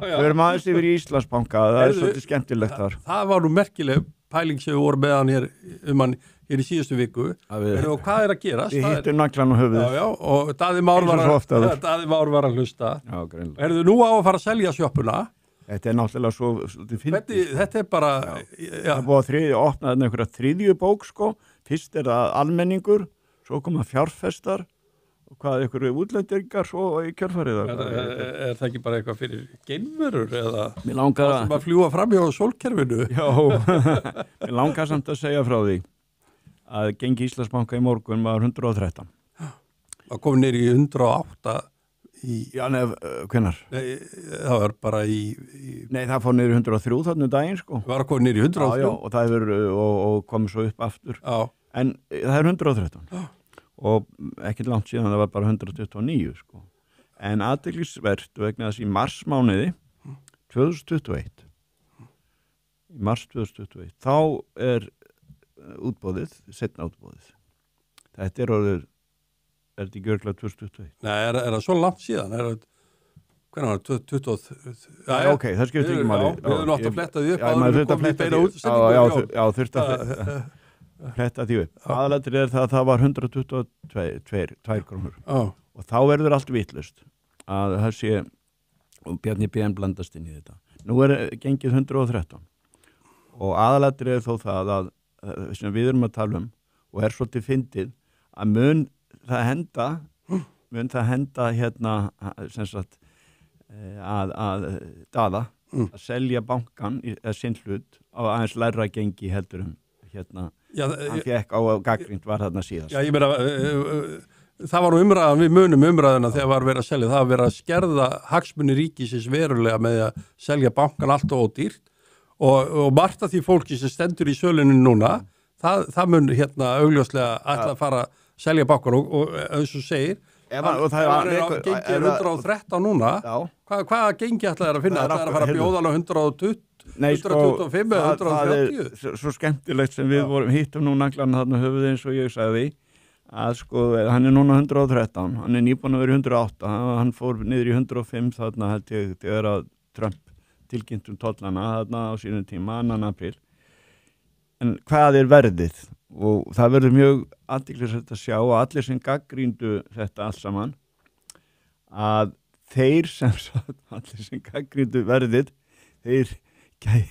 Við erum aðeins yfir í Íslandsbanka, það svolítið skemmtilegt þar. Það var nú merkileg pæling sem við vorum með hann hér hér í síðustu viku. Og hvað að gerast? Við hittum naglan á höfuðið. Já, og Daði Már var að hlusta. Já, greinlega. Erðu nú á að fara að selja sjoppuna? Þetta náttúrulega svo fyndið. Þetta bara... Það búið að opna einhverja þriðju bók, sko. Fyrst það almenningur, svo koma fjárfestar, og hvað einhverju útlendingar svo í kjölfarið. Er það ekki bara eitthvað fyrir geimverur eða mér langar að fljúga fram hjá sólkerfinu? Já, mér langar samt að segja frá því að gengi Íslandsbanka í morgun var 113. Það kom niður í 108 Já, hvenær? Það var bara Nei, það fór niður í 103 þarna daginn, sko. Það var að koma niður í 103? Já, og það hefur og komið svo upp aftur. Já. En það er 113. Og ekki langt síðan það var bara 129, sko. En athyglisvert vegna þess í marsmánuði 2021 í mars 2021 þá er útboðið, seinna útboðið. Þetta er orðið þetta ekki örugglega 2021? Nei, er það svo langt síðan? Hvernig var það? 20... Já, ok, það skiptir ekki máli. Við höfum nátt að fletta því upp Já, maður þurft að fletta því. Já, þurft að fletta því upp. Aðalatrið er það var 122 krónur. Og þá verður allt vitlust að það sé og Bjarni BN blandast inn í þetta. Nú er gengið 113 og aðalatrið er þó það að sem við erum að tala og er svolítið fyndið að mun það henda hérna sem sagt að Daða að selja bankan eða sinn hlut á aðeins lægra gengi heldur hérna hann fekk á gagnrýnt var þarna síðast. Já, ég meina það var nú umræðan, við munum umræðina þegar var verið að selja, það var verið að skerða hagsmuni ríkisins verulega með að selja bankan allt og ódýrt og margt af því fólki sem stendur í sölunni núna, það mun hérna augljóslega ætla að fara að selja bankan og eins og segir það er gengið 113 núna hvaða gengi ætla að finna? Það er að fara að bjóða alveg 120 125 eða 130? Það er svo skemmtilegt sem við hittum nú naglan þarna höfuð eins og ég sagði að sko, hann er núna 113 hann er nýbúin að vera 108 hann fór niður í 105 þarna held ég þegar að Trump tilkynnt tollana þarna á sínum tíma 2. apríl en hvað er verðið? Og það verður mjög athyglisvert að sjá að allir sem gaggríndu þetta allt saman að þeir sem allir sem gaggríndu verðið þeir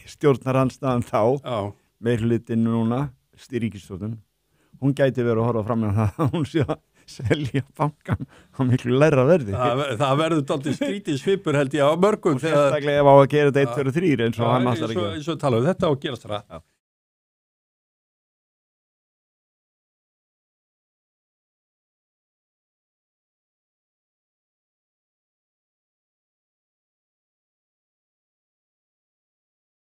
stjórnarandstaðan þá meirhlutinn núna ríkisstjórnin hún gæti verið að horfa fram með það að hún sé að selja bankan á miklu lægra verði. Það verður dálítið skrítið svipur held ég á mörgum. Og sérstaklega ef á að gera þetta 1, 2, 3 eins og hann allar ekki. Eins og tala þetta á að gerast það.